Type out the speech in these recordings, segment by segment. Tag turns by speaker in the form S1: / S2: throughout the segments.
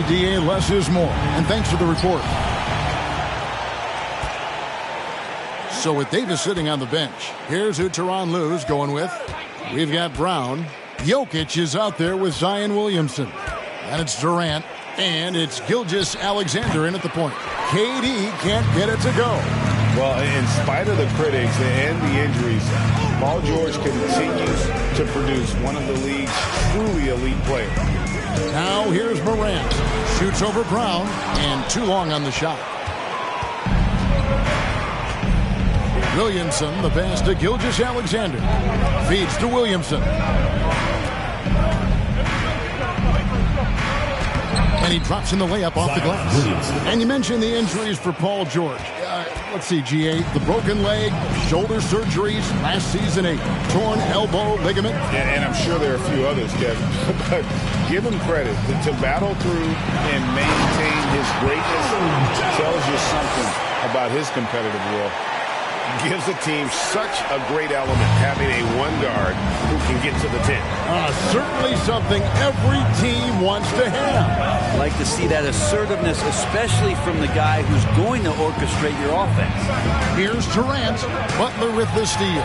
S1: right, DA, less is more. And thanks for the report. So with Davis sitting on the bench, here's who Tyronn Lue's going with. We've got Brown. Jokic is out there with Zion Williamson. And it's Durant. And it's Gilgeous-Alexander in at the point. KD can't get it to go.
S2: Well, in spite of the critics and the injuries, Paul George continues to produce one of the league's truly elite players.
S1: Now here's Morant. Shoots over Brown, and too long on the shot. Williamson, the pass to Gilgeous-Alexander. Feeds to Williamson. And he drops in the layup off the glass. And you mentioned the injuries for Paul George. Let's see, GA. The broken leg, shoulder surgeries, last season a torn elbow ligament.
S2: And I'm sure there are a few others, Kevin. But give him credit. To battle through and maintain his greatness tells you something about his competitive will. Gives the team such a great element having a one guard who can get to the 10.
S1: Certainly something every team wants to have.
S3: I'd like to see that assertiveness, especially from the guy who's going to orchestrate your offense.
S1: Here's Durant. Butler with the steal.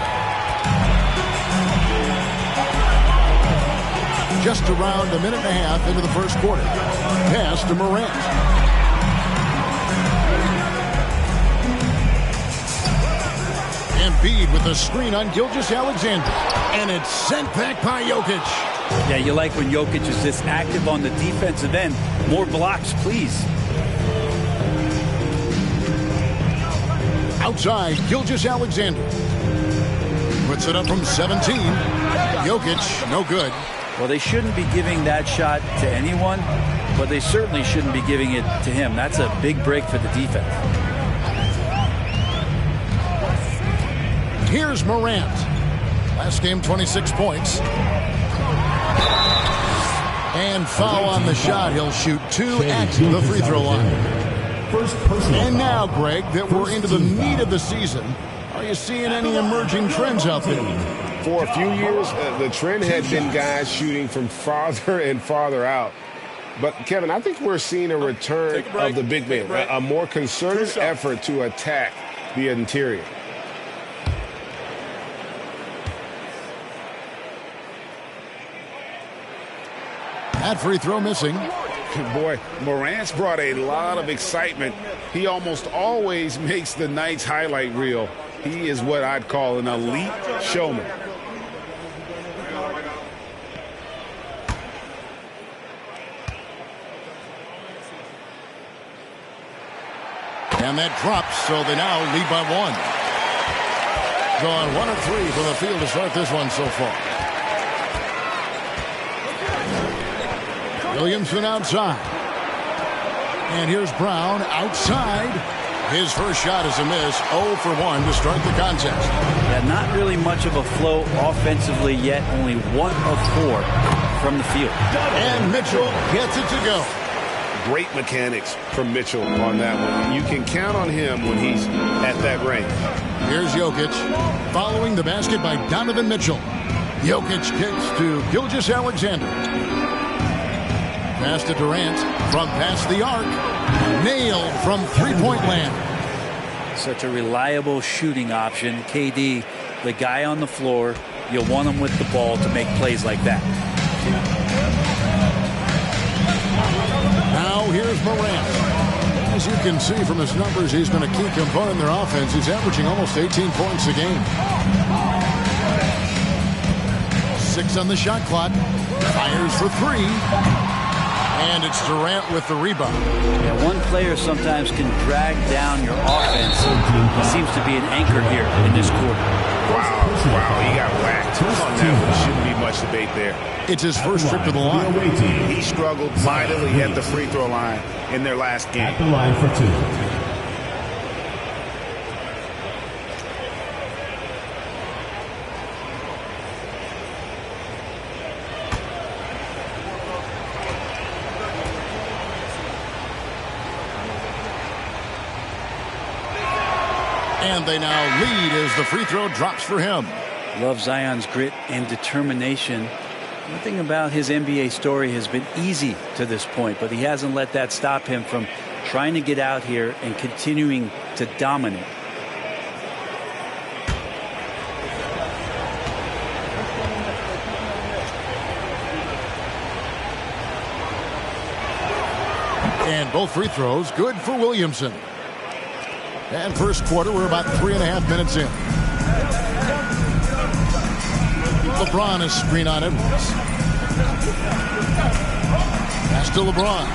S1: Just around a minute and a half into the first quarter. Pass to Morant. Embiid with a screen on Gilgeous-Alexander. And it's sent back by Jokic.
S3: Yeah, you like when Jokic is this active on the defensive end. More blocks, please.
S1: Outside, Gilgeous-Alexander. Puts it up from 17. Jokic, no good.
S3: Well, they shouldn't be giving that shot to anyone, but they certainly shouldn't be giving it to him. That's a big break for the defense.
S1: Here's Morant. Last game, 26 points. And foul on the shot. He'll shoot 2 at the free throw line. And now, Greg, that we're into the meat of the season, are you seeing any emerging trends out there?
S2: For a few years, the trend had been guys shooting from farther and farther out. But, Kevin, I think we're seeing a return of the big man, a more concerted effort to attack the interior.
S1: That free throw missing.
S2: Boy, Morant's brought a lot of excitement. He almost always makes the night's highlight reel. He is what I'd call an elite showman.
S1: And that drops, so they now lead by 1. Gone 1 of 3 from the field to start this one so far. Williamson outside. And here's Brown outside. His first shot is a miss. 0 for 1 to start the contest.
S3: Yeah, not really much of a flow offensively yet. Only 1 of 4 from the field.
S1: And Mitchell gets it to go.
S2: Great mechanics from Mitchell on that one. You can count on him when he's at that range.
S1: Here's Jokic following the basket by Donovan Mitchell. Jokic kicks to Gilgeous-Alexander. Pass to Durant from past the arc. Nailed from three-point land.
S3: Such a reliable shooting option. KD, the guy on the floor, you want him with the ball to make plays like that.
S1: Now here's Morant. As you can see from his numbers, he's been a key component in their offense. He's averaging almost 18 points a game. 6 on the shot clock. Fires for 3. And it's Durant with the rebound.
S3: Yeah, one player sometimes can drag down your offense. He seems to be an anchor here in this quarter.
S2: Wow, he got whacked on that one. Shouldn't be much debate there.
S1: It's his first trip to the line.
S2: He struggled mightily at the free throw line in their last game.
S4: At the line for 2.
S1: And they now lead as the free throw drops for him.
S3: Love Zion's grit and determination. Nothing about his NBA story has been easy to this point, but he hasn't let that stop him from trying to get out here and continuing to dominate.
S1: And both free throws good for Williamson. And first quarter, we're about 3.5 minutes in. LeBron is screen on Edwards. Pass to LeBron.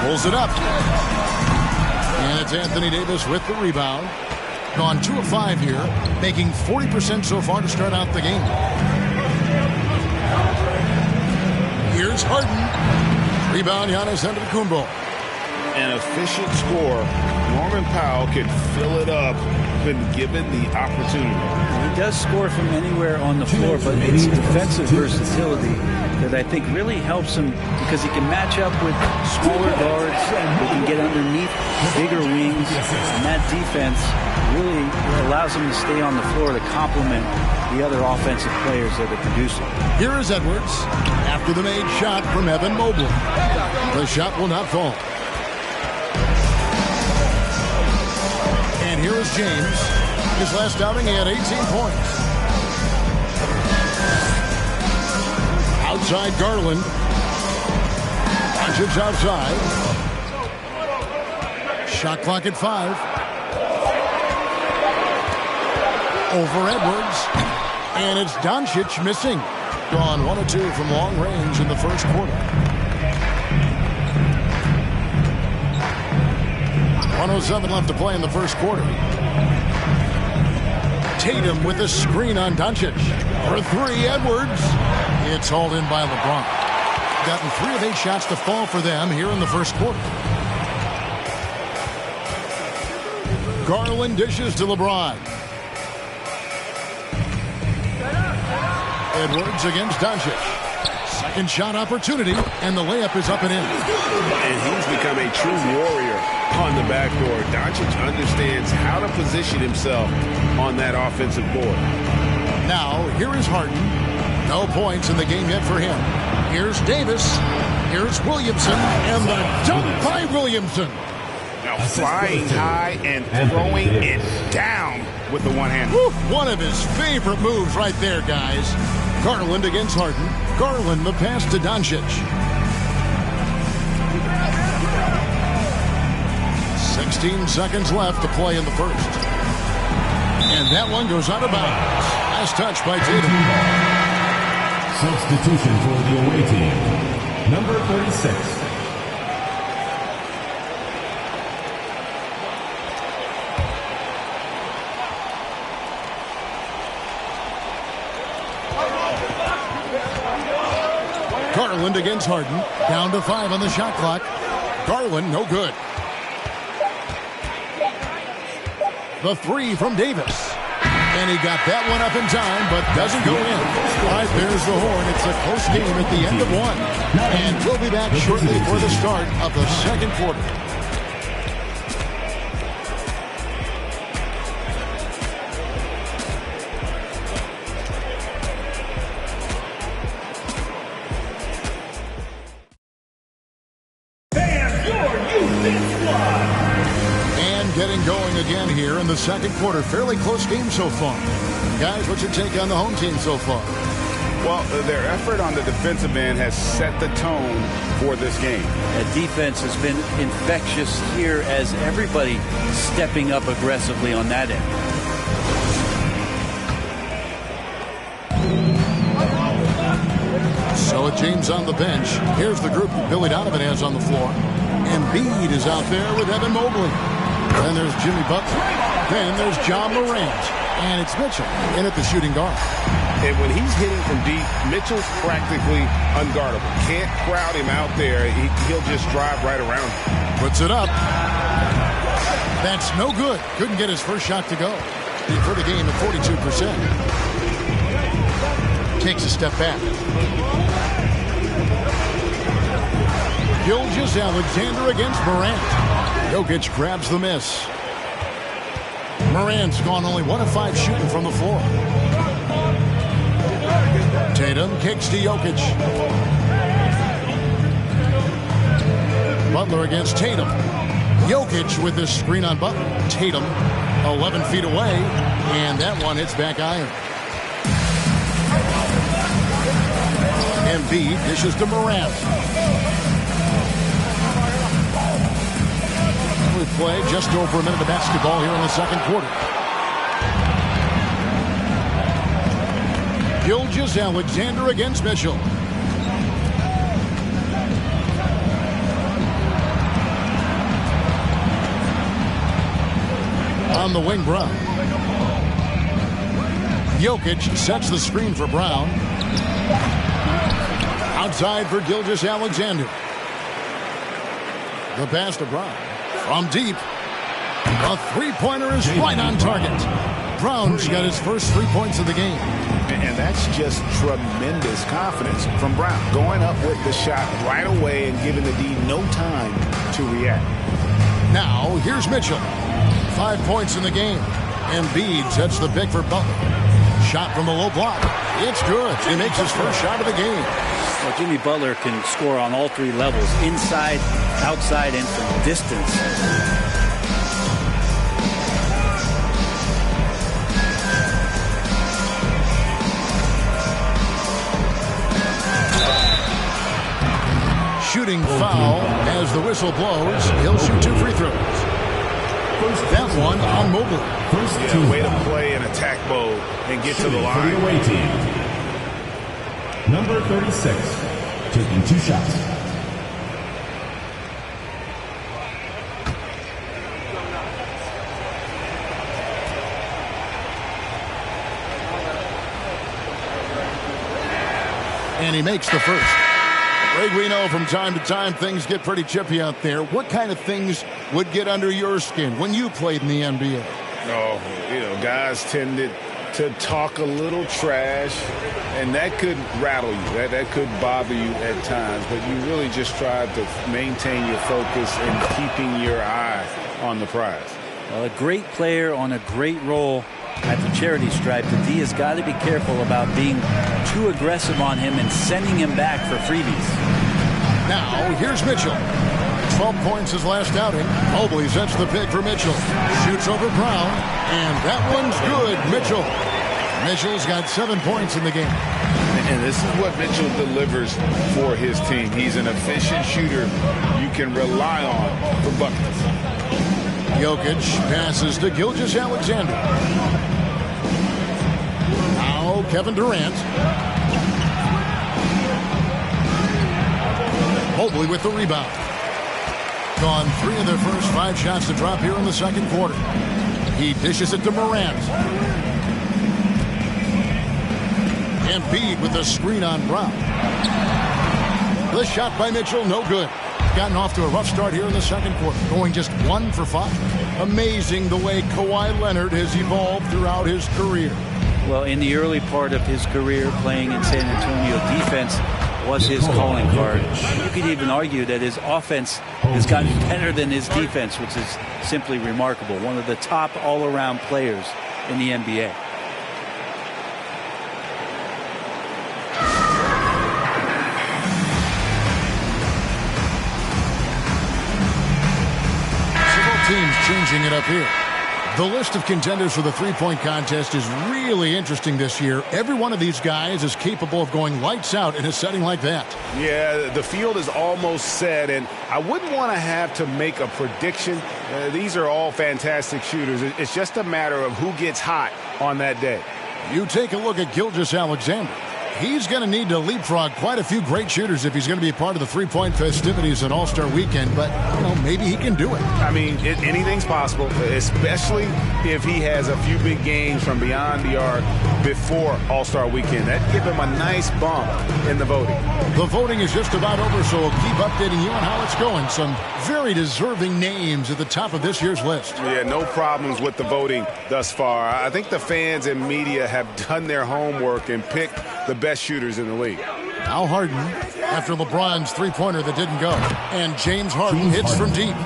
S1: Pulls it up. And it's Anthony Davis with the rebound. Gone 2 of 5 here, making 40% so far to start out the game. Here's Harden. Rebound, Giannis Antetokounmpo.
S2: An efficient score. Norman Powell can fill it up when given the opportunity.
S3: He does score from anywhere on the floor, but it's defensive versatility that I think really helps him because he can match up with smaller guards. He can get underneath bigger wings, and that defense really allows him to stay on the floor to complement the other offensive players that are producing.
S1: Here is Edwards after the made shot from Evan Mobley. The shot will not fall. And here is James. His last outing, he had 18 points. Outside Garland. Doncic outside. Shot clock at 5. Over Edwards. And it's Doncic missing. Gone 1 of 2 from long range in the first quarter. 1:07 left to play in the first quarter. Tatum with a screen on Doncic. For 3, Edwards. It's hauled in by LeBron. Gotten 3 of 8 shots to fall for them here in the first quarter. Garland dishes to LeBron. Edwards against Doncic. Second shot opportunity, and the layup is up and in.
S2: And he's become a true warrior on the backdoor. Doncic understands how to position himself on that offensive board.
S1: Now, here is Harden. No points in the game yet for him. Here's Davis. Here's Williamson, and the dunk by Williamson.
S2: Now flying high and throwing it down with the one hand.
S1: One of his favorite moves right there, guys. Garland against Harden. Garland the pass to Doncic. 16 seconds left to play in the first. And that one goes out of bounds. Last touch by Tatum.
S4: Substitution for the away team. Number 36.
S1: Garland against Harden. Down to 5 on the shot clock. Garland, no good. The 3 from Davis. And he got that one up in time, but doesn't go in. All right, there's the horn. It's a close game at the end of 1. And we'll be back shortly for the start of the second quarter. Getting going again here in the second quarter. Fairly close game so far. Guys, what's your take on the home team so far?
S2: Well, their effort on the defensive end has set the tone for this game.
S3: That defense has been infectious here as everybody stepping up aggressively on that end.
S1: So with James on the bench, here's the group that Billy Donovan has on the floor. Embiid is out there with Evan Mobley. Then there's Jimmy Butler. Then there's John Morant. And it's Mitchell in at the shooting guard.
S2: And when he's hitting from deep, Mitchell's practically unguardable. Can't crowd him out there. He'll just drive right around him.
S1: Puts it up. That's no good. Couldn't get his first shot to go. For the game at 42%. Takes a step back. Gilgeous-Alexander against Morant. Jokic grabs the miss. Morant's gone only 1 of 5 shooting from the floor. Tatum kicks to Jokic. Butler against Tatum. Jokic with this screen on Butler. Tatum 11 feet away, and that one hits back iron. Embiid dishes to Morant. We've played just over a minute of basketball here in the second quarter. Gilgeous-Alexander against Mitchell. On the wing, Brown. Jokic sets the screen for Brown. Outside for Gilgeous-Alexander. The pass to Brown. From deep. A three-pointer is right on target. Brown's got his first 3 points of the game.
S2: And that's just tremendous confidence from Brown. Going up with the shot right away and giving the D no time to react.
S1: Now, here's Mitchell. 5 points in the game. Embiid sets the pick for Butler. Shot from the low block. It's good. He makes his first shot of the game.
S3: Well, Jimmy Butler can score on all three levels, inside, outside, and from distance.
S1: Shooting foul as the whistle blows. He'll shoot 2 free throws. That one on Mobley.
S2: Way to play in attack mode and get to the line.
S4: For the away team. Number 36, taking 2 shots.
S1: And he makes the first. Greg, we know from time to time things get pretty chippy out there. What kind of things would get under your skin when you played in the NBA?
S2: Oh, guys tended to talk a little trash, and that could rattle you. That could bother you at times, but you really just tried to maintain your focus and keeping your eye on the prize.
S3: Well, a great player on a great role at the charity stripe. The D has got to be careful about being too aggressive on him and sending him back for freebies.
S1: Now, here's Mitchell. 12 points his last outing. Mobley sets the pick for Mitchell. Shoots over Brown, and that one's good. Mitchell's got 7 points in the game.
S2: And this is what Mitchell delivers for his team. He's an efficient shooter you can rely on for buckets.
S1: Jokic passes to Gilgeous-Alexander. Now Kevin Durant. Mobley with the rebound. Gone 3 of their first 5 shots to drop here in the second quarter. He dishes it to Morant. Embiid with the screen on Brown. The shot by Mitchell, no good. Gotten off to a rough start here in the second quarter, going just 1 for 5. Amazing the way Kawhi Leonard has evolved throughout his career.
S3: Well, in the early part of his career playing in San Antonio, defense was his calling card. You could even argue that his offense has gotten better than his defense, which is simply remarkable. One of the top all-around players in the NBA.
S1: Teams changing it up here. The list of contenders for the three-point contest is really interesting this year. Every one of these guys is capable of going lights out in a setting like that.
S2: Yeah, the field is almost set, and I wouldn't want to have to make a prediction. These are all fantastic shooters. It's just a matter of who gets hot on that day.
S1: You take a look at Gilgeous-Alexander. He's going to need to leapfrog quite a few great shooters if he's going to be a part of the three-point festivities at All-Star Weekend. But, maybe he can do it.
S2: I mean, anything's possible, especially if he has a few big games from beyond the arc before All-Star Weekend. That'd give him a nice bump in the voting.
S1: The voting is just about over, so we'll keep updating you on how it's going. Some very deserving names at the top of this year's list.
S2: Yeah, no problems with the voting thus far. I think the fans and media have done their homework and picked the best shooters in the league.
S1: Now Harden, after LeBron's three-pointer that didn't go. And James Harden hits from deep.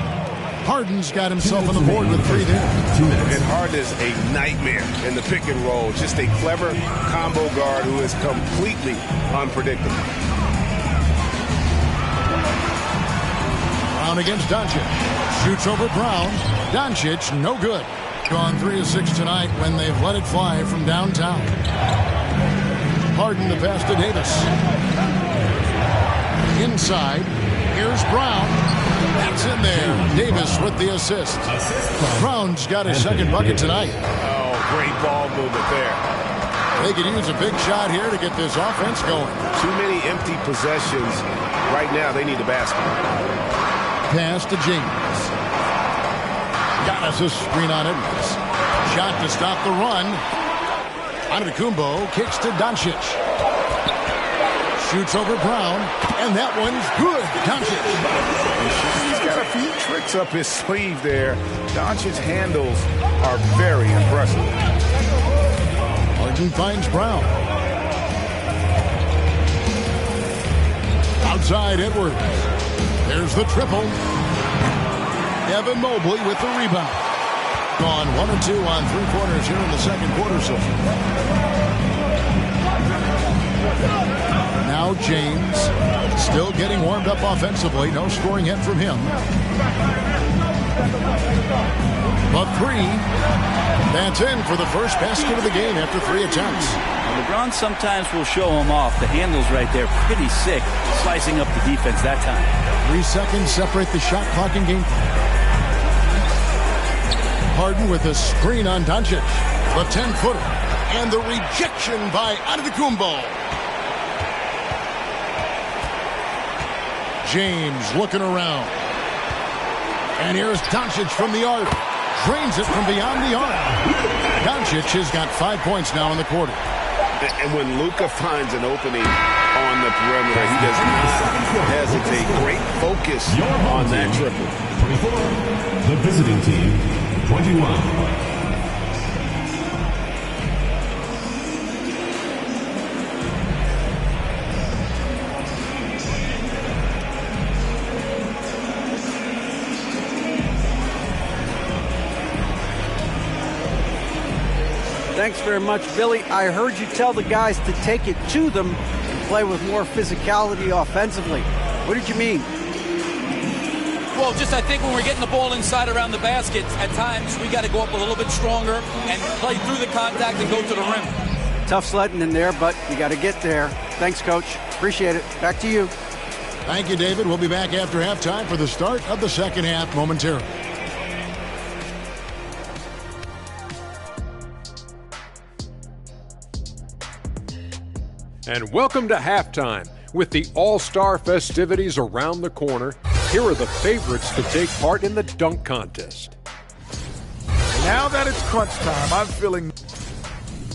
S1: Harden's got himself on the board with 3 there.
S2: And Harden is a nightmare in the pick and roll. Just a clever combo guard who is completely unpredictable.
S1: Brown against Doncic. Shoots over Brown. Doncic, no good. Gone 3 of 6 tonight when they've let it fly from downtown. Harden the pass to Davis. Inside. Here's Brown. That's in there. Davis with the assist. Brown's got his second bucket tonight.
S2: Oh, great ball movement there.
S1: They could use a big shot here to get this offense going.
S2: Too many empty possessions. Right now, they need a basket.
S1: Pass to James. Got us a screen on Edwards. Shot to stop the run. Antetokounmpo kicks to Doncic. Shoots over Brown, and that one's good. Doncic.
S2: He's got a few tricks up his sleeve there. Doncic's handles are very impressive.
S1: Harden finds Brown. Outside Edwards. There's the triple. Evan Mobley with the rebound. Gone 1 or 2 on 3 quarters here in the second quarter so far. Now James still getting warmed up offensively. No scoring hit from him. But 3. That's in for the first basket of the game after 3 attempts.
S3: LeBron sometimes will show him off. The handle's right there. Pretty sick. Slicing up the defense that time.
S1: 3 seconds separate the shot clock and game clock. Harden with a screen on Doncic. The 10-footer. And the rejection by Antetokounmpo. James looking around. And here's Doncic from the arc. Drains it from beyond the arc. Doncic has got 5 points now in the quarter.
S2: And when Luka finds an opening on the perimeter, he does not hesitate. Great focus on that triple.
S4: 24. The visiting team, 21.
S5: Thanks very much, Billy. I heard you tell the guys to take it to them and play with more physicality offensively. What did you mean?
S6: Well, just I think when we're getting the ball inside around the basket, at times we got to go up a little bit stronger and play through the contact and go to the rim.
S5: Tough sledding in there, but you got to get there. Thanks, Coach. Appreciate it. Back to you.
S1: Thank you, David. We'll be back after halftime for the start of the second half momentarily.
S7: And welcome to halftime. With the All-Star festivities around the corner, here are the favorites to take part in the dunk contest.
S8: Now that it's crunch time, I'm feeling...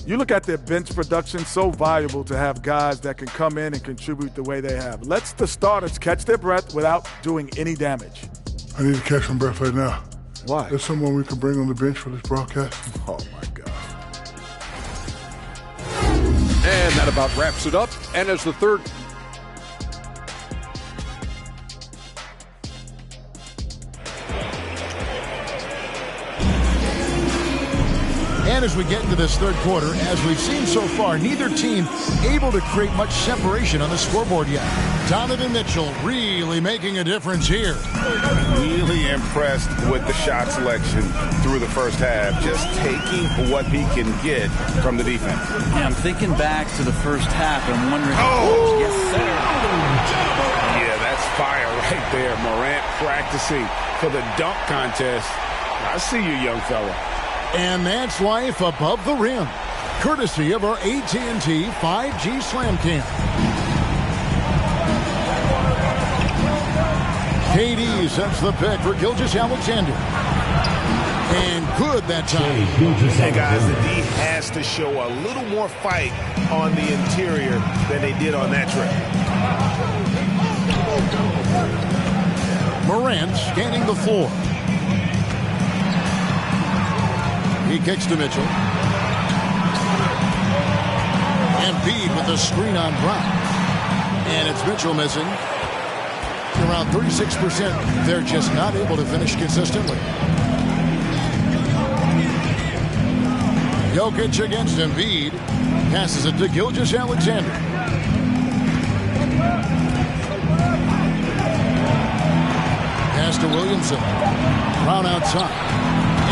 S8: You look at their bench production, so valuable to have guys that can come in and contribute the way they have. Let's the starters catch their breath without doing any damage.
S9: I need to catch my breath right now.
S8: Why?
S9: There's someone we can bring on the bench for this broadcast.
S8: Oh, my God.
S7: And that about wraps it up. And as the third...
S1: And as we get into this third quarter, as we've seen so far, neither team able to create much separation on the scoreboard yet. Donovan Mitchell really making a difference here.
S2: Really impressed with the shot selection through the first half. Just taking what he can get from the defense.
S3: Yeah, I'm thinking back to the first half and I'm wondering...
S2: Oh!
S3: Yes, sir.
S2: Yeah, that's fire right there. Morant practicing for the dunk contest. I see you, young fella.
S1: And that's life above the rim, courtesy of our AT&T 5G Slam Cam. KD sets the pick for Gilgeous-Alexander. And good that time.
S2: Hey, guys, the D has to show a little more fight on the interior than they did on that trip.
S1: Morant scanning the floor. He kicks to Mitchell. Embiid with the screen on Brown. And it's Mitchell missing. around 36%. They're just not able to finish consistently. Jokic against Embiid. Passes it to Gilgeous-Alexander. Pass to Williamson. Brown outside.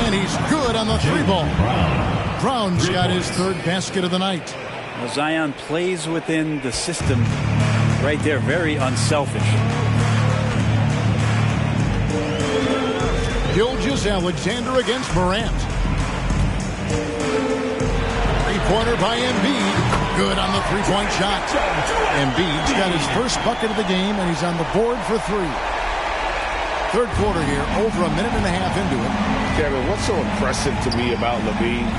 S1: And he's good on the three ball. Brown's got his third basket of the night.
S3: Well, Zion plays within the system right there. Very unselfish.
S1: Gilgeous-Alexander against Morant. Three-pointer by Embiid. Good on the three-point shot. Embiid's got his first bucket of the game, and he's on the board for three. Third quarter here, over a minute and a half into it.
S2: Kevin, what's so impressive to me about LaVine?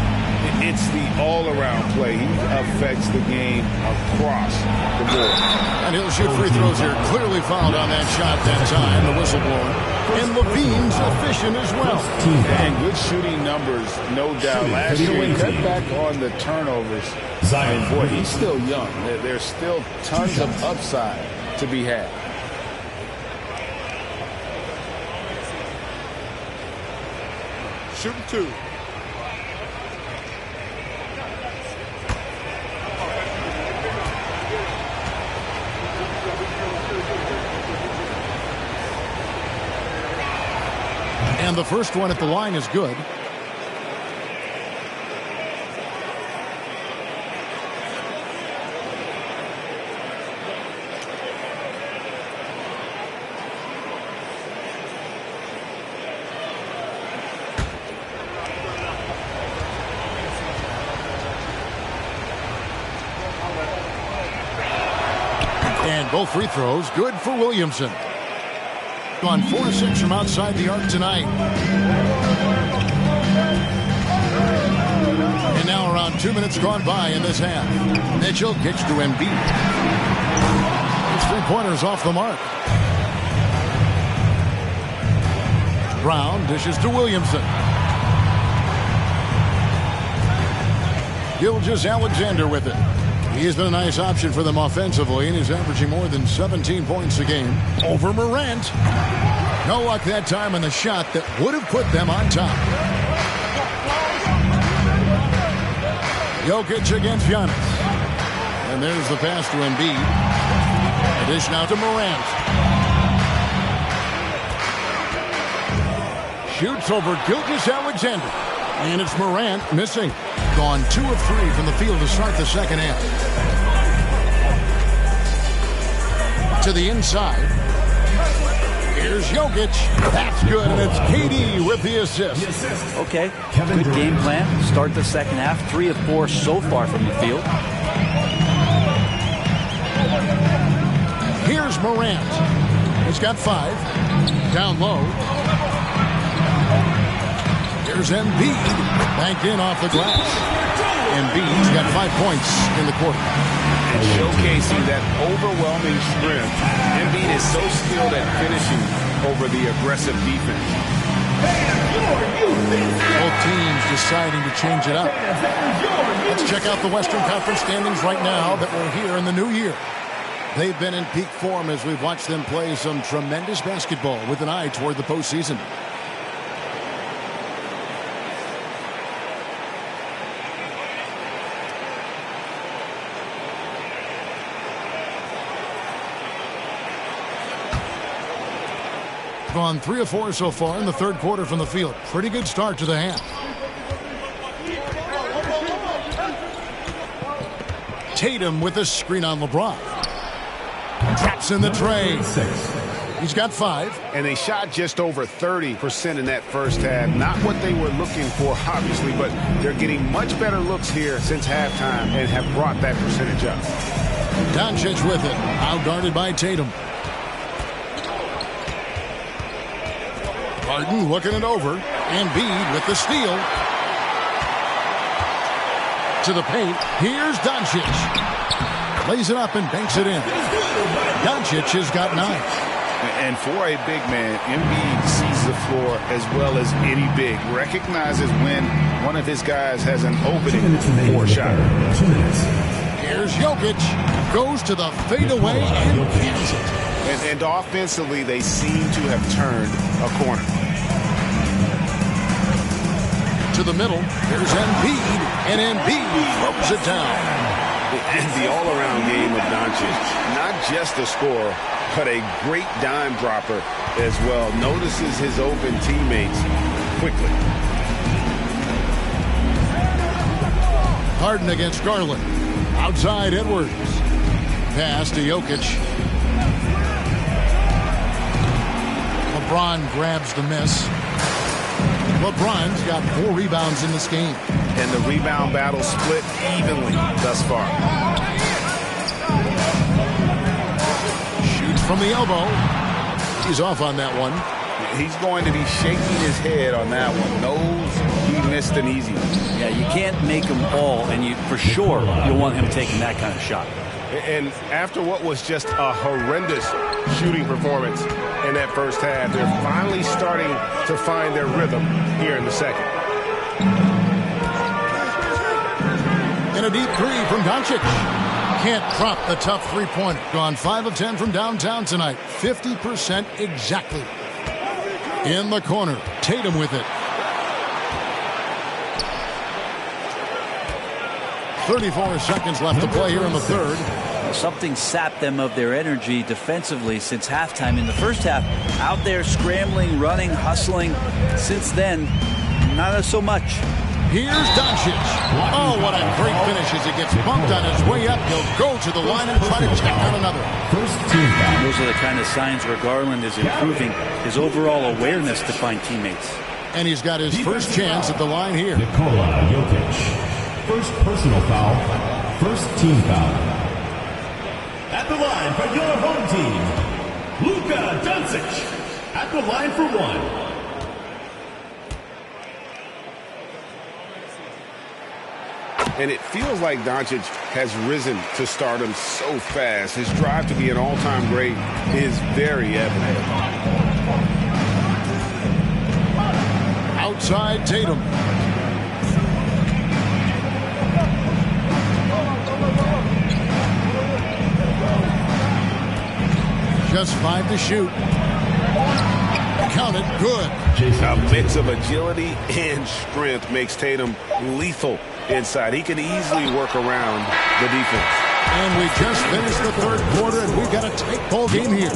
S2: It's the all-around play. He affects the game across the board.
S1: And he'll shoot free throws here. Clearly fouled on that shot that time, the whistleblower. And LaVine's efficient as well.
S2: And good shooting numbers, no doubt. Last year, he cut back on the turnovers. And boy, he's still young. There's still tons of upside to be had.
S8: Shooting two.
S1: And the first one at the line is good. And both free throws good for Williamson. Gone 4 of 6 from outside the arc tonight. And now around 2 minutes gone by in this half. Mitchell kicks to Embiid. His three-pointer's off the mark. Brown dishes to Williamson. Gilgeous-Alexander with it. He's been a nice option for them offensively, and he's averaging more than 17 points a game over Morant. No luck that time on the shot that would have put them on top. Jokic against Giannis. And there's the pass to Embiid. Dish now to Morant. Shoots over Gilgeous-Alexander. And it's Morant missing. Gone 2 of 3 from the field to start the second half. To the inside. Here's Jokic. That's good, and it's KD with the assist.
S3: Okay, good game plan. Start the second half. 3 of 4 so far from the field.
S1: Here's Morant. He's got 5. Down low. Here's Embiid. Banked in off the glass. Embiid's got 5 points in the quarter.
S2: And showcasing that overwhelming strength. Embiid is so skilled at finishing over the aggressive defense.
S1: Both teams deciding to change it up. Let's check out the Western Conference standings right now that we're here in the new year. They've been in peak form as we've watched them play some tremendous basketball with an eye toward the postseason. Gone 3 of 4 so far in the third quarter from the field. Pretty good start to the half. Tatum with a screen on LeBron. Traps in the tray. He's got 5.
S2: And they shot just over 30% in that first half. Not what they were looking for, obviously, but they're getting much better looks here since halftime and have brought that percentage up.
S1: Doncic with it. Outguarded by Tatum. Harden looking it over. Embiid with the steal. To the paint. Here's Doncic. Lays it up and banks it in. Doncic has got 9.
S2: And for a big man, Embiid sees the floor as well as any big. Recognizes when one of his guys has an opening for a shot.
S1: Here's Jokic. Goes to the fadeaway and hits it.
S2: And offensively, they seem to have turned a corner.
S1: To the middle, there's Embiid, and Embiid throws it down.
S2: And the all-around game of Doncic, not just a scorer, but a great dime dropper as well. Notices his open teammates quickly.
S1: Harden against Garland. Outside Edwards. Pass to Jokic. LeBron grabs the miss. LeBron's got 4 rebounds in this game.
S2: And the rebound battle split evenly thus far.
S1: Shoots from the elbow. He's off on that one.
S2: He's going to be shaking his head on that one. Knows he missed an easy one.
S3: Yeah, you can't make them all, and you for sure you'll want him taking that kind of shot.
S10: And after what was just a horrendous shooting performance in that first half, they're finally starting to find their rhythm here in the second.
S1: And a deep 3 from Doncic. Can't drop the tough three-pointer. Gone 5 of 10 from downtown tonight. 50% exactly. In the corner, Tatum with it. 34 seconds left to play here in the third.
S3: Something sapped them of their energy defensively since halftime. In the first half, out there scrambling, running, hustling. Since then, not so much.
S1: Here's Doncic. Oh, what a great finish as he gets bumped on his way up. He'll go to the line and try to check out another.
S3: Those are the kind of signs where Garland is improving his overall awareness to find teammates.
S1: And he's got his first chance at the line here.
S4: Nikola Jokic. First personal foul. First team foul. At the line for your home team, Luka Doncic. At the line for 1.
S2: And it feels like Doncic has risen to stardom so fast. His drive to be an all-time great is very evident.
S1: Outside Tatum. Just 5 to shoot. Count it, good.
S2: A mix of agility and strength makes Tatum lethal inside. He can easily work around the defense.
S1: And we just finished the third quarter, and we've got a tight ball game here.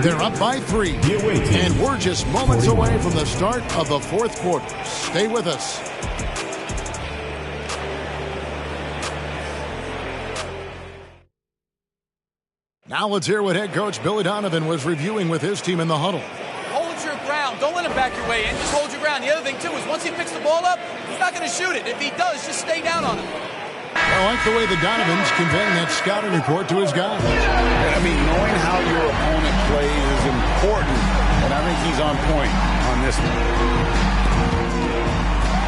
S1: They're up by 3, and we're just moments away from the start of the fourth quarter. Stay with us. Now let's hear what head coach Billy Donovan was reviewing with his team in the huddle.
S6: Hold your ground. Don't let him back your way in. Just hold your ground. The other thing, too, is once he picks the ball up, he's not going to shoot it. If he does, just stay down on him.
S1: I like the way the Donovan's conveying that scouting report to his guys.
S2: I mean, knowing how your opponent plays is important, and I think he's on point on this one.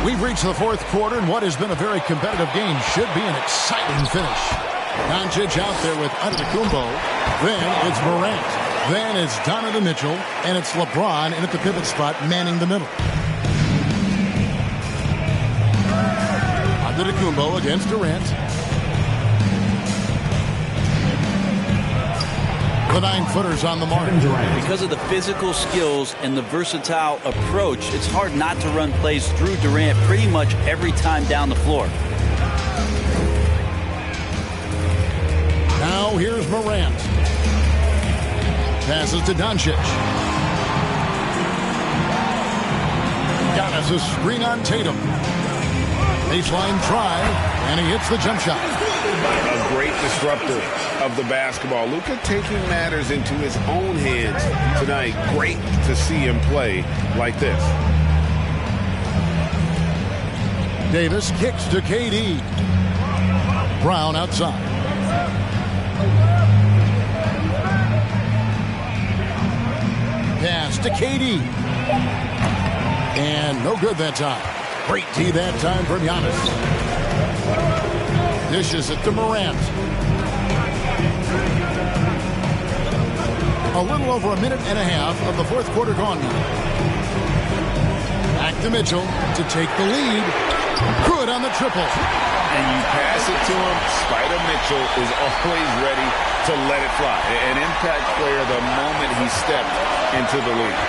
S1: We've reached the fourth quarter, and what has been a very competitive game should be an exciting finish. Doncic out there with Antetokounmpo. Then it's Morant. Then it's Donovan Mitchell. And it's LeBron in at the pivot spot, manning the middle. Antetokounmpo against Durant. The 9-footer's on the mark.
S3: Because of the physical skills and the versatile approach, it's hard not to run plays through Durant pretty much every time down the floor.
S1: Now here's Morant. Passes to Doncic. Giannis a screen on Tatum. Baseline drive, and he hits the jump shot.
S2: A great disruptor of the basketball. Luka taking matters into his own hands tonight. Great to see him play like this.
S1: Davis kicks to KD. Brown outside. Pass to KD. And no good that time. Great D that time from Giannis. Dishes it to Morant. A little over a minute and a half of the fourth quarter gone now. Back to Mitchell to take the lead. Good on the triple.
S2: And you pass it to him, Spider Mitchell is always ready to let it fly. An impact player the moment he stepped into the league.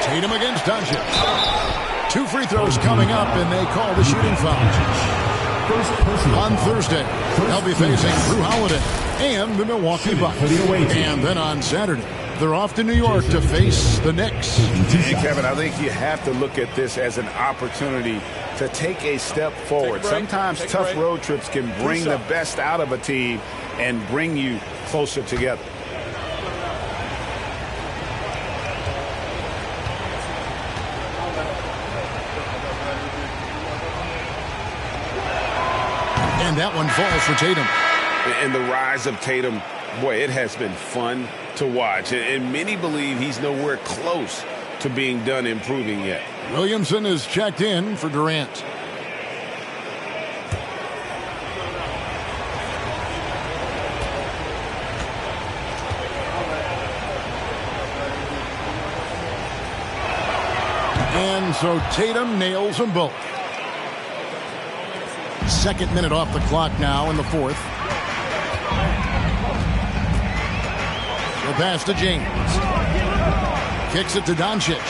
S1: Tatum against Doncic. 2 free throws coming up, and they call the shooting foul. On Thursday, they'll be facing Drew Holiday and the Milwaukee Bucks. And then on Saturday, they're off to New York to face the Knicks.
S2: And Kevin, I think you have to look at this as an opportunity to take a step forward. Sometimes tough road trips can bring the best out of a team and bring you closer together.
S1: And that one falls for Tatum.
S2: And the rise of Tatum, boy, it has been fun to watch. And many believe he's nowhere close to being done improving yet.
S1: Williamson is checked in for Durant. And so Tatum nails them both. Second minute off the clock now in the fourth. The pass to James. Kicks it to Doncic.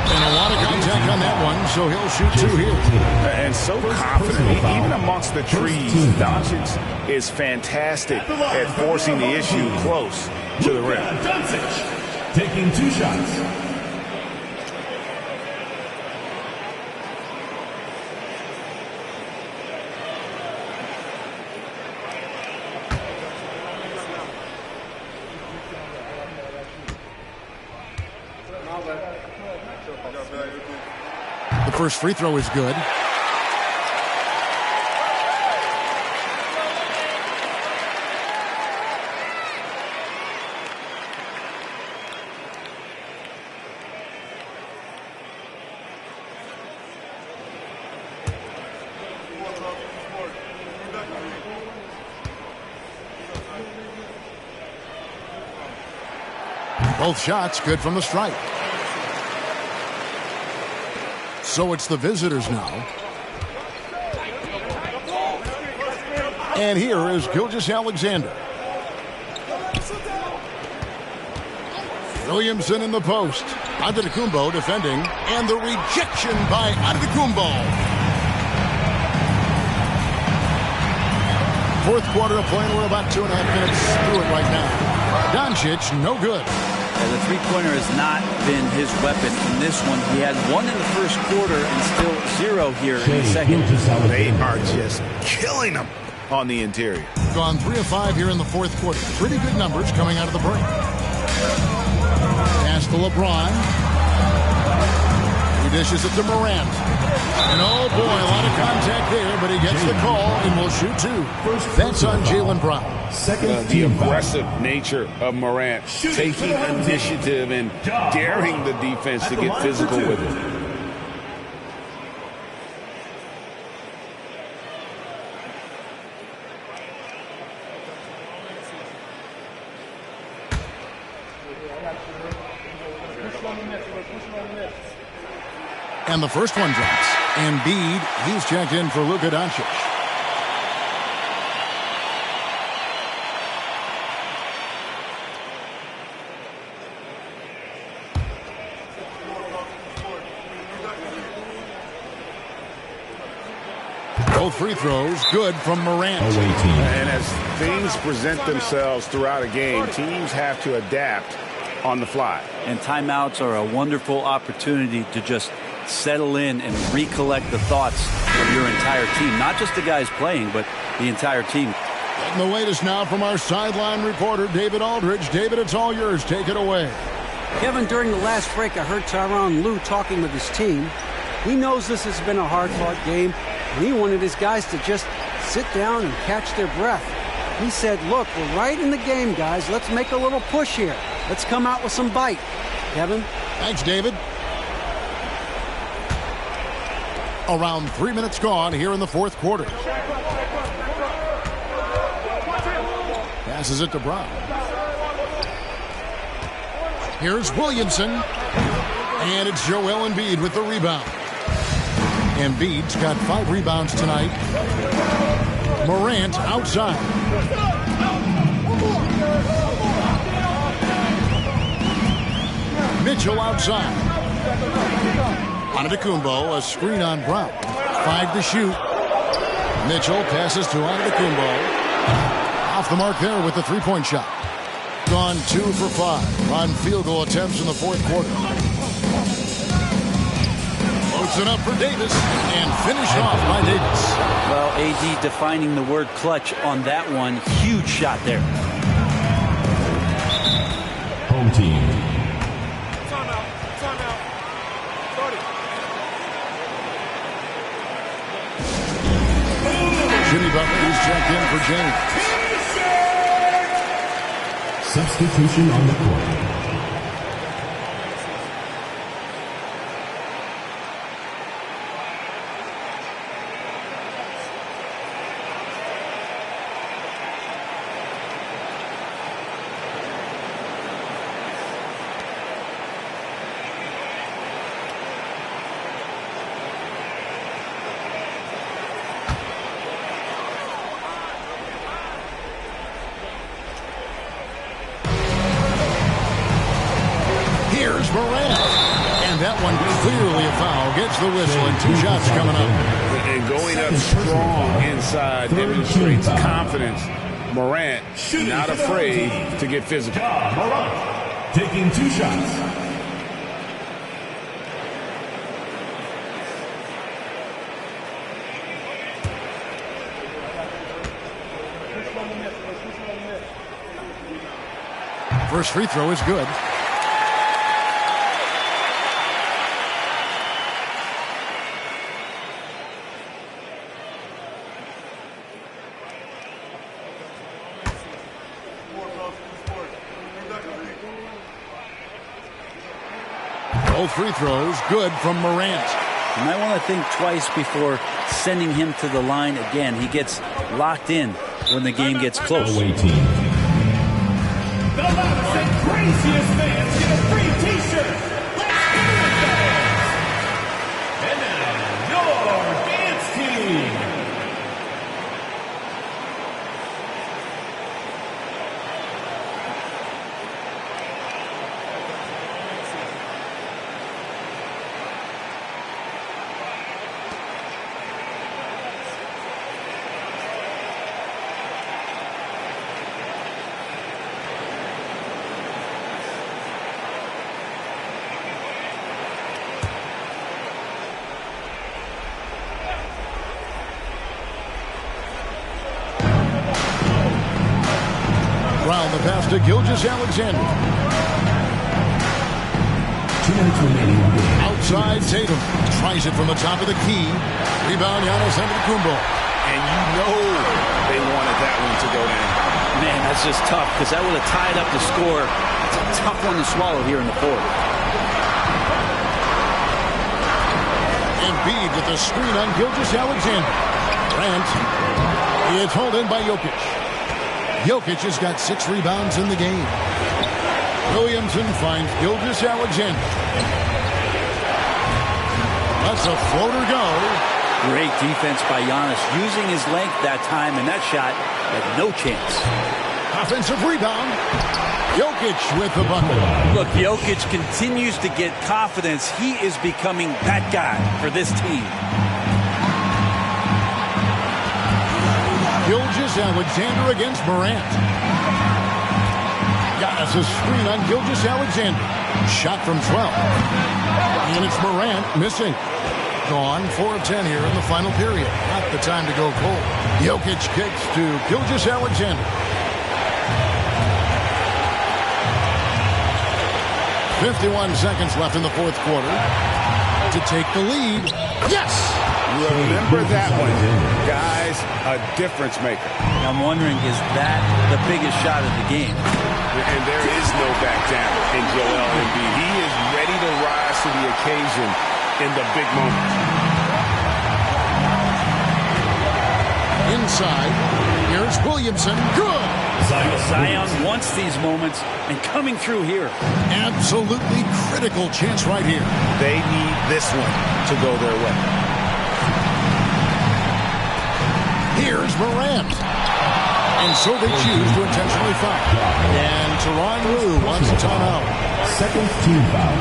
S1: And a lot of contact on that one, so he'll shoot 2 here.
S2: And so confident, even amongst the trees, Doncic is fantastic at forcing the issue close to the rim.
S4: Doncic taking 2 shots.
S1: The first free throw is good. Both shots good from the stripe. So it's the visitors now. And here is Gilgeous-Alexander. Williamson in the post. Antetokounmpo defending. And the rejection by Antetokounmpo. Fourth quarter of play, and we're about 2.5 minutes through it right now. Doncic, no good.
S3: Yeah, the three-pointer has not been his weapon in this one. He had 1 in the first quarter and still 0 here in the second.
S2: They are just killing them on the interior.
S1: Gone 3 of 5 here in the fourth quarter. Pretty good numbers coming out of the break. Pass to LeBron. He dishes it to Morant. And oh boy, a lot of contact there, but he gets the call and will shoot 2. That's on Jaylen Brown.
S2: The aggressive nature of Morant, taking initiative and daring the defense to get physical with it.
S1: And the first one drops. Embiid, he's checked in for Luka Doncic. Both free throws good from Morant.
S2: And as things present themselves throughout a game, teams have to adapt on the fly.
S3: And timeouts are a wonderful opportunity to just settle in and recollect the thoughts of your entire team. Not just the guys playing, but the entire team.
S1: And the latest now from our sideline reporter, David Aldridge. David, it's all yours. Take it away.
S5: Kevin, during the last break, I heard Tyronn Lue talking with his team. He knows this has been a hard-fought game, and he wanted his guys to just sit down and catch their breath. He said, look, we're right in the game, guys. Let's make a little push here. Let's come out with some bite. Kevin?
S1: Thanks, David. Around 3 minutes gone here in the fourth quarter. Passes it to Brown. Here's Williamson. And it's Joel Embiid with the rebound. Embiid's got 5 rebounds tonight. Morant outside. Mitchell outside. Antetokounmpo, a screen on Brown. 5 to shoot. Mitchell passes to Antetokounmpo. Off the mark there with the three-point shot. Gone 2 for 5 on field goal attempts in the fourth quarter. Loads it up for Davis and finished off by Davis.
S3: Well, AD defining the word clutch on that one. Huge shot there.
S4: Home team.
S1: Jimmy Butler is checked in for James.
S4: Substitution on the court.
S1: Here's Morant. And that one clearly a foul. Gets the whistle and 2 shots coming up.
S2: And going up strong inside demonstrates confidence. Morant not afraid to get physical.
S4: Morant taking 2 shots.
S1: First free throw is good. Both free throws good from Morant.
S3: You might want to think twice before sending him to the line again. He gets locked in when the game gets close.
S4: Away team. The loudest and craziest fans get a free T-shirt. Let's hear it, fans! And now, your dance team.
S1: Brown the pass to Gilgeous-Alexander.
S4: 2 minutes remaining on the game.
S1: Outside Tatum. Tries it from the top of the key. Rebound Giannis Antetokounmpo.
S2: And you know they wanted that one to go down.
S3: Man, that's just tough because that would have tied up the score. It's a tough one to swallow here in the fourth.
S1: Embiid with the screen on Gilgeous-Alexander. Grant. It's hauled in by Jokic. Jokic has got 6 rebounds in the game. Williamson finds Gilgeous-Alexander. That's a floater go.
S3: Great defense by Giannis, using his length that time, and that shot had no chance.
S1: Offensive rebound. Jokic with the bucket.
S3: Look, Jokic continues to get confidence. He is becoming that guy for this team.
S1: Gilgeous-Alexander against Morant. Giannis a screen on Gilgeous-Alexander. Shot from 12. And it's Morant missing. Gone 4 of 10 here in the final period. Not the time to go cold. Jokic kicks to Gilgeous-Alexander. 51 seconds left in the fourth quarter to take the lead. Yes!
S2: Remember that one, guys, a difference maker.
S3: I'm wondering, is that the biggest shot of the game?
S2: And there is no back down in Joel Embiid. He is ready to rise to the occasion in the big moment.
S1: Inside, here's Williamson. Good!
S3: Zion wants these moments, and coming through here.
S1: Absolutely critical chance right here.
S2: They need this one to go their way.
S1: Here's Morant. And so they choose to intentionally foul. And Tyronn Lue wants a timeout.
S4: Second team foul.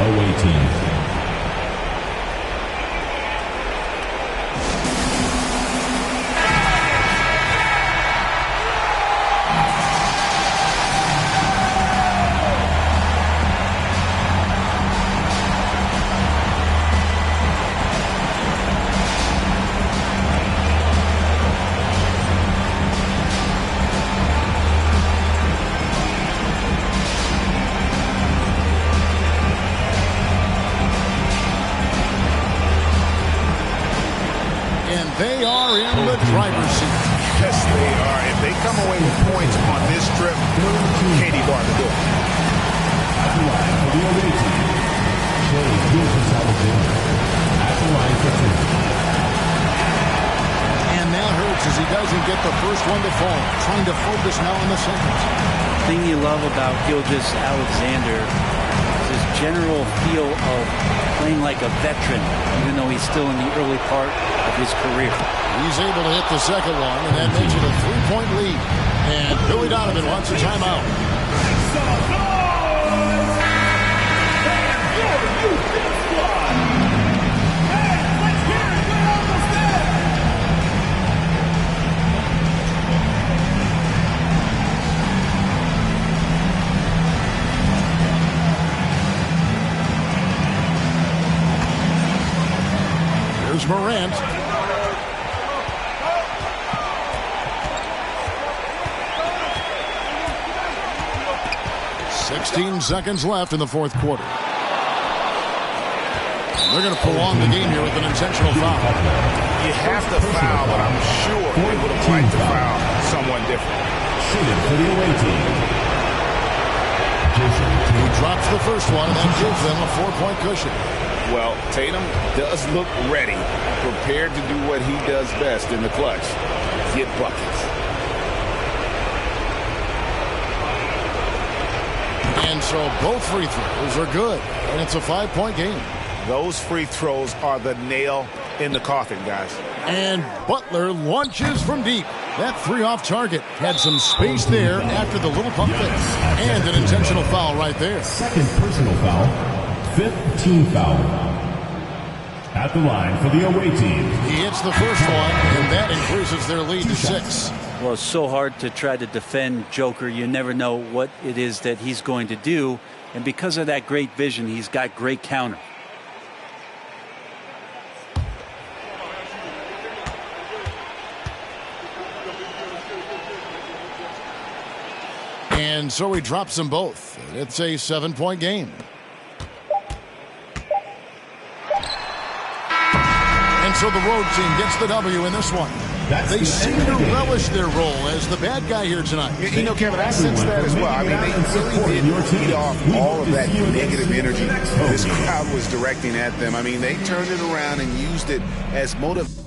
S4: Away team.
S1: They are in the driver's seat.
S2: Yes, they are. If they come away with points on this trip, Katie Barr to do it.
S4: At the line for the away team, Shea Gilgeous-Alexander. At the line for two.
S1: And that hurts as he doesn't get the first one to fall. Trying to focus now on the seconds.
S3: The thing you love about Gilgeous-Alexander is his general feel of playing like a veteran, even though he's still in the early part of his career.
S1: He's able to hit the second one, and that makes it a 3-point lead. And Billy Donovan wants a timeout. Here's Morant. "16 seconds left in the fourth quarter. They're going to prolong the game here with an intentional foul.
S2: You have to foul, but I'm sure they would have liked to foul someone different.
S4: Shooting for the away team.
S1: He drops the first one, and that gives them a 4-point cushion.
S2: Well, Tatum does look ready, prepared to do what he does best in the clutch, get buckets.
S1: And so both free throws are good, and it's a 5-point game.
S2: Those free throws are the nail in the coffin, guys.
S1: And Butler launches from deep. That three off target had some space there after the little pump fake. And an intentional foul right there.
S4: Second personal foul. Fifth team foul. At the line for the away team.
S1: He hits the first one, and that increases their lead to 6.
S3: Well, it's so hard to try to defend Joker. You never know what it is that he's going to do. And because of that great vision, he's got great counter.
S1: And so he drops them both. It's a 7-point game. And so the road team gets the W in this one. They seem to relish their role as the bad guy here tonight.
S2: You know, Kevin, I sense that as well. I mean, they really did feed off all of that negative energy this crowd was directing at them. I mean, they turned it around and used it as motivation.